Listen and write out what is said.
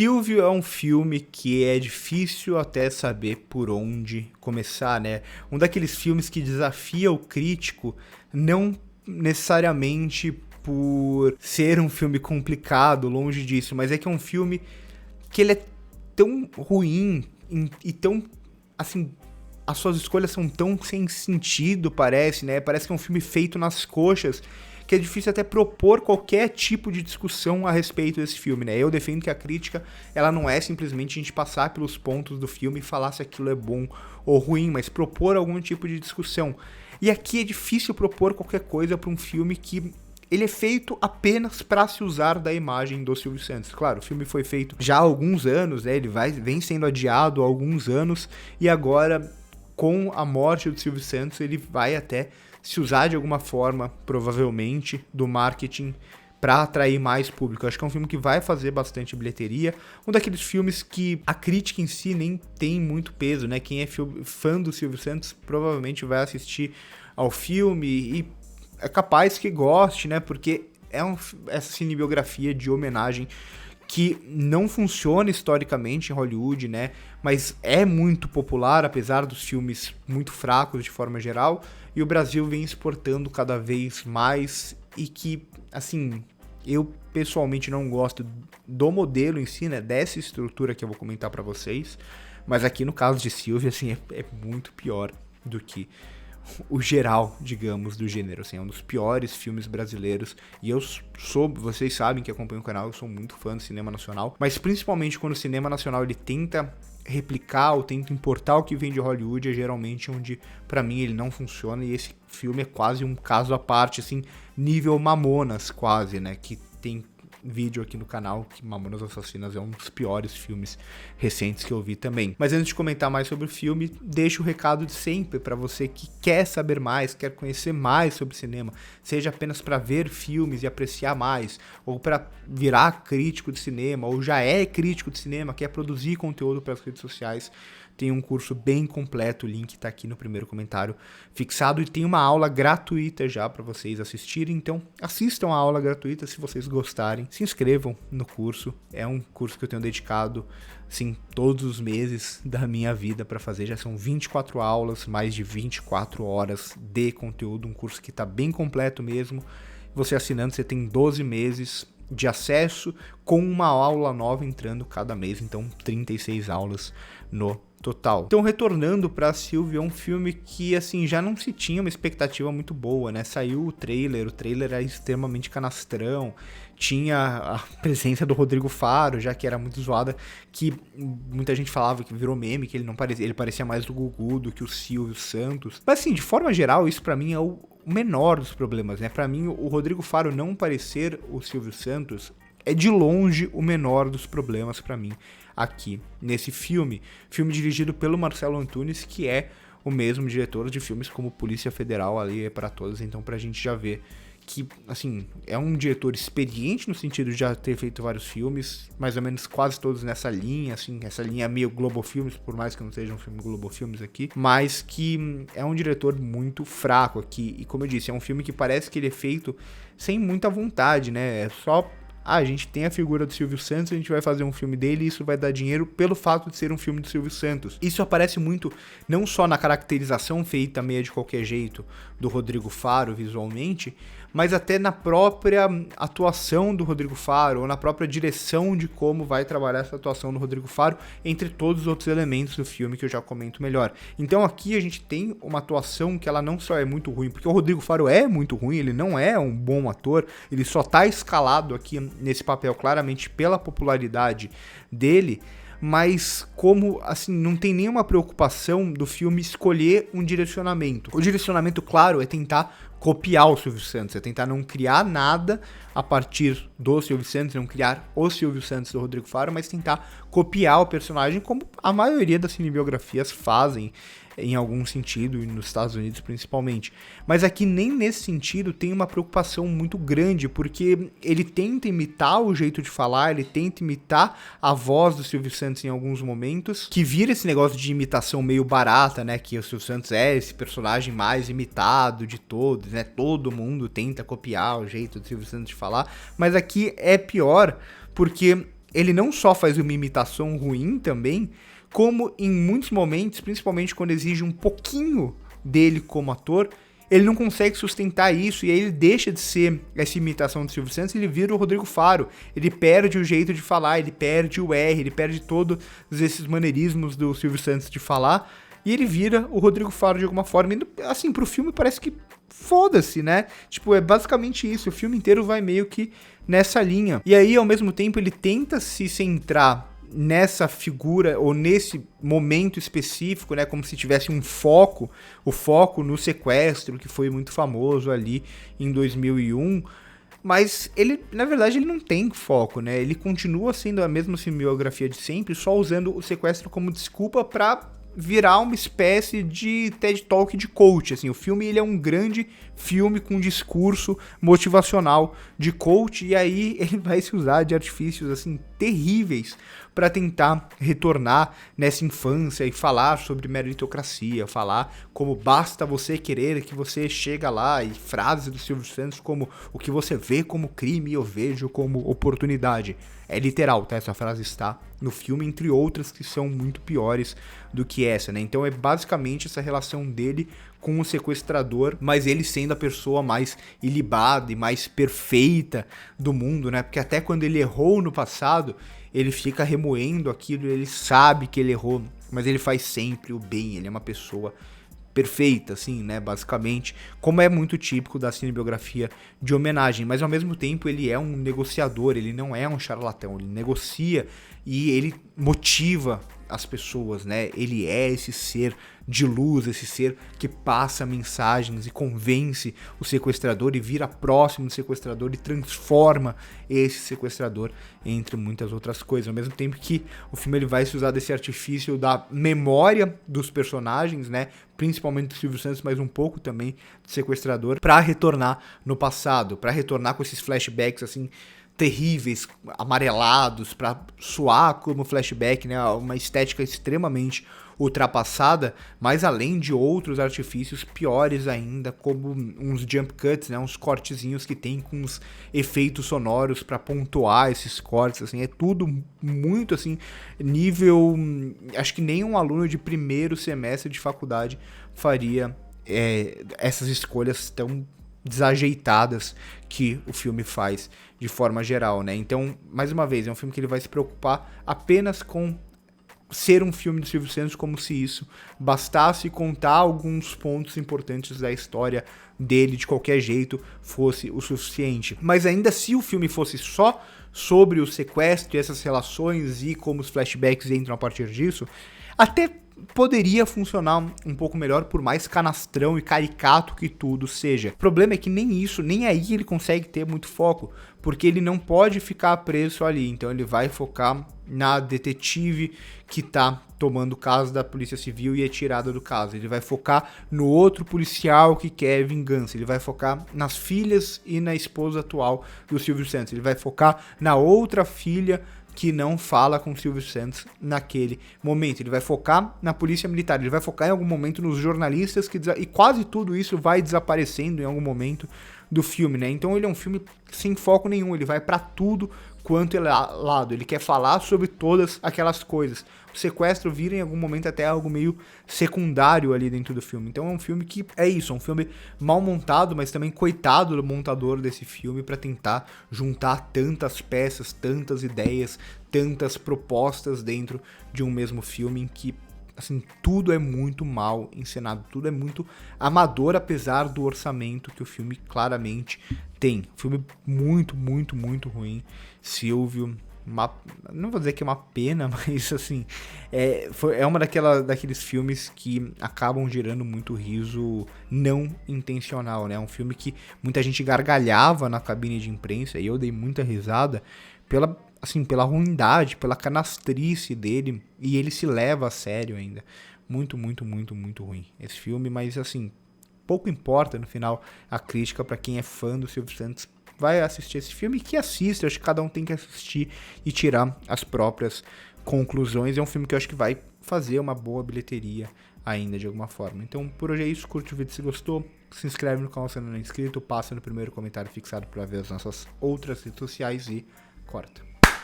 Silvio é um filme que é difícil até saber por onde começar, né? Um daqueles filmes que desafia o crítico, não necessariamente por ser um filme complicado, longe disso, mas é que é um filme que ele é tão ruim e tão, assim, as suas escolhas são tão sem sentido, parece, né? Parece que é um filme feito nas coxas, que é difícil até propor qualquer tipo de discussão a respeito desse filme, né? Eu defendo que a crítica, ela não é simplesmente a gente passar pelos pontos do filme e falar se aquilo é bom ou ruim, mas propor algum tipo de discussão. E aqui é difícil propor qualquer coisa para um filme que ele é feito apenas para se usar da imagem do Silvio Santos. Claro, o filme foi feito já há alguns anos, né? Ele vem sendo adiado há alguns anos, e agora, com a morte do Silvio Santos, ele vai até se usar de alguma forma, provavelmente, do marketing para atrair mais público. Eu acho que é um filme que vai fazer bastante bilheteria. Um daqueles filmes que a crítica em si nem tem muito peso, né? Quem é fã do Silvio Santos provavelmente vai assistir ao filme e é capaz que goste, né? Porque é essa cinebiografia de homenagem que não funciona historicamente em Hollywood, né? Mas é muito popular, apesar dos filmes muito fracos de forma geral, e o Brasil vem exportando cada vez mais, e que, assim, eu pessoalmente não gosto do modelo em si, né? Dessa estrutura que eu vou comentar pra vocês, mas aqui no caso de Silvio, assim, é muito pior do que o geral, digamos, do gênero, assim, é um dos piores filmes brasileiros, e vocês sabem que acompanham o canal, eu sou muito fã do cinema nacional, mas principalmente quando o cinema nacional ele tenta replicar ou tenta importar o que vem de Hollywood, é geralmente onde, pra mim, ele não funciona, e esse filme é quase um caso à parte, assim, nível Mamonas, quase, né, que tem vídeo aqui no canal, que Mamonas Assassinas é um dos piores filmes recentes que eu vi também. Mas antes de comentar mais sobre o filme, deixo o recado de sempre para você que quer saber mais, quer conhecer mais sobre cinema, seja apenas para ver filmes e apreciar mais, ou para virar crítico de cinema, ou já é crítico de cinema, quer produzir conteúdo para as redes sociais. Tem um curso bem completo, o link tá aqui no primeiro comentário fixado, e tem uma aula gratuita já para vocês assistirem, então assistam a aula gratuita se vocês gostarem, se inscrevam no curso, é um curso que eu tenho dedicado, assim, todos os meses da minha vida para fazer, já são 24 aulas, mais de 24 horas de conteúdo, um curso que tá bem completo mesmo. Você assinando, você tem 12 meses de acesso, com uma aula nova entrando cada mês, então 36 aulas no total. Então, retornando para Silvio, é um filme que, assim, já não se tinha uma expectativa muito boa, né? Saiu o trailer era extremamente canastrão, tinha a presença do Rodrigo Faro, já que era muito zoada, que muita gente falava que virou meme, que ele parecia mais do Gugu do que o Silvio Santos. Mas, assim, de forma geral, isso pra mim é o menor dos problemas, né? Pra mim, o Rodrigo Faro não parecer o Silvio Santos é de longe o menor dos problemas pra mim aqui nesse filme dirigido pelo Marcelo Antunes, que é o mesmo diretor de filmes como Polícia Federal, Ali é para Todos, então pra gente já ver que, assim, é um diretor experiente no sentido de já ter feito vários filmes, mais ou menos quase todos nessa linha, assim, essa linha meio Globo Filmes, por mais que não seja um filme Globo Filmes aqui, mas que é um diretor muito fraco aqui, e como eu disse, é um filme que parece que ele é feito sem muita vontade, né, é só a gente tem a figura do Silvio Santos, a gente vai fazer um filme dele e isso vai dar dinheiro pelo fato de ser um filme do Silvio Santos. Isso aparece muito, não só na caracterização feita meio de qualquer jeito do Rodrigo Faro visualmente, mas até na própria atuação do Rodrigo Faro, ou na própria direção de como vai trabalhar essa atuação do Rodrigo Faro, entre todos os outros elementos do filme que eu já comento melhor. Então aqui a gente tem uma atuação que ela não só é muito ruim, porque o Rodrigo Faro é muito ruim, ele não é um bom ator, ele só tá escalado aqui nesse papel claramente pela popularidade dele, mas como, assim, não tem nenhuma preocupação do filme escolher um direcionamento. O direcionamento, claro, é tentar copiar o Silvio Santos, é tentar não criar nada a partir do Silvio Santos, não criar o Silvio Santos do Rodrigo Faro, mas tentar copiar o personagem como a maioria das cinebiografias fazem em algum sentido, e nos Estados Unidos principalmente. Mas aqui nem nesse sentido tem uma preocupação muito grande, porque ele tenta imitar o jeito de falar, ele tenta imitar a voz do Silvio Santos em alguns momentos, que vira esse negócio de imitação meio barata, né, que o Silvio Santos é esse personagem mais imitado de todos, né, todo mundo tenta copiar o jeito do Silvio Santos de falar, mas aqui é pior, porque ele não só faz uma imitação ruim também, como em muitos momentos, principalmente quando exige um pouquinho dele como ator, ele não consegue sustentar isso, e aí ele deixa de ser essa imitação do Silvio Santos e ele vira o Rodrigo Faro. Ele perde o jeito de falar, ele perde o R, ele perde todos esses maneirismos do Silvio Santos de falar, e ele vira o Rodrigo Faro de alguma forma. E, assim, pro filme parece que foda-se, né? Tipo, é basicamente isso, o filme inteiro vai meio que nessa linha. E aí, ao mesmo tempo, ele tenta se centrar nessa figura ou nesse momento específico, né, como se tivesse um foco, o foco no sequestro, que foi muito famoso ali em 2001, mas ele, na verdade, ele não tem foco, né, ele continua sendo a mesma filmografia de sempre, só usando o sequestro como desculpa para virar uma espécie de TED Talk de coach, assim, o filme ele é um grande filme com discurso motivacional de coach, e aí ele vai se usar de artifícios, assim, terríveis para tentar retornar nessa infância e falar sobre meritocracia, falar como basta você querer que você chega lá, e frases do Silvio Santos como o que você vê como crime eu vejo como oportunidade. É literal, tá? Essa frase está no filme, entre outras que são muito piores do que essa, né? Então é basicamente essa relação dele com o sequestrador, mas ele sendo a pessoa mais ilibada e mais perfeita do mundo, né? Porque até quando ele errou no passado, ele fica remoendo aquilo, ele sabe que ele errou, mas ele faz sempre o bem, ele é uma pessoa perfeita, assim, né, basicamente, como é muito típico da cinebiografia de homenagem, mas ao mesmo tempo ele é um negociador, ele não é um charlatão, ele negocia e ele motiva as pessoas, né, ele é esse ser de luz, esse ser que passa mensagens e convence o sequestrador e vira próximo do sequestrador e transforma esse sequestrador, entre muitas outras coisas, ao mesmo tempo que o filme ele vai se usar desse artifício da memória dos personagens, né, principalmente do Silvio Santos, mas um pouco também do sequestrador, para retornar no passado, para retornar com esses flashbacks, assim, terríveis, amarelados, para soar como flashback, né, uma estética extremamente ultrapassada, mas além de outros artifícios piores ainda, como uns jump cuts, né, uns cortezinhos que tem com uns efeitos sonoros para pontuar esses cortes, assim, é tudo muito, assim, nível, acho que nem um aluno de primeiro semestre de faculdade faria essas escolhas tão desajeitadas que o filme faz de forma geral, né? Então, mais uma vez, é um filme que ele vai se preocupar apenas com ser um filme do Silvio Santos, como se isso bastasse contar alguns pontos importantes da história dele de qualquer jeito fosse o suficiente. Mas ainda se o filme fosse só sobre o sequestro e essas relações e como os flashbacks entram a partir disso, até poderia funcionar um pouco melhor, por mais canastrão e caricato que tudo seja. O problema é que nem isso, nem aí ele consegue ter muito foco, porque ele não pode ficar preso ali, então ele vai focar na detetive que tá tomando o caso da Polícia Civil e é tirada do caso. Ele vai focar no outro policial que quer vingança. Ele vai focar nas filhas e na esposa atual do Silvio Santos. Ele vai focar na outra filha que não fala com o Silvio Santos naquele momento. Ele vai focar na polícia militar, ele vai focar em algum momento nos jornalistas, e quase tudo isso vai desaparecendo em algum momento do filme, né? Então ele é um filme sem foco nenhum, ele vai pra tudo quanto é lado, ele quer falar sobre todas aquelas coisas. O sequestro vira em algum momento até algo meio secundário ali dentro do filme. Então é um filme que é isso, é um filme mal montado, mas também coitado do montador desse filme para tentar juntar tantas peças, tantas ideias, tantas propostas dentro de um mesmo filme em que, assim, tudo é muito mal encenado, tudo é muito amador, apesar do orçamento que o filme claramente tem. Filme muito, muito, muito ruim. Silvio, não vou dizer que é uma pena, mas assim, é uma daqueles filmes que acabam gerando muito riso não intencional, né? É um filme que muita gente gargalhava na cabine de imprensa, e eu dei muita risada pela ruindade, pela canastrice dele, e ele se leva a sério ainda. Muito, muito, muito, muito ruim esse filme, mas assim, pouco importa no final a crítica para quem é fã do Silvio Santos. Vai assistir esse filme, que assiste, eu acho que cada um tem que assistir e tirar as próprias conclusões. É um filme que eu acho que vai fazer uma boa bilheteria ainda de alguma forma. Então por hoje é isso, curte o vídeo se gostou, se inscreve no canal se não é inscrito, passa no primeiro comentário fixado para ver as nossas outras redes sociais e corta.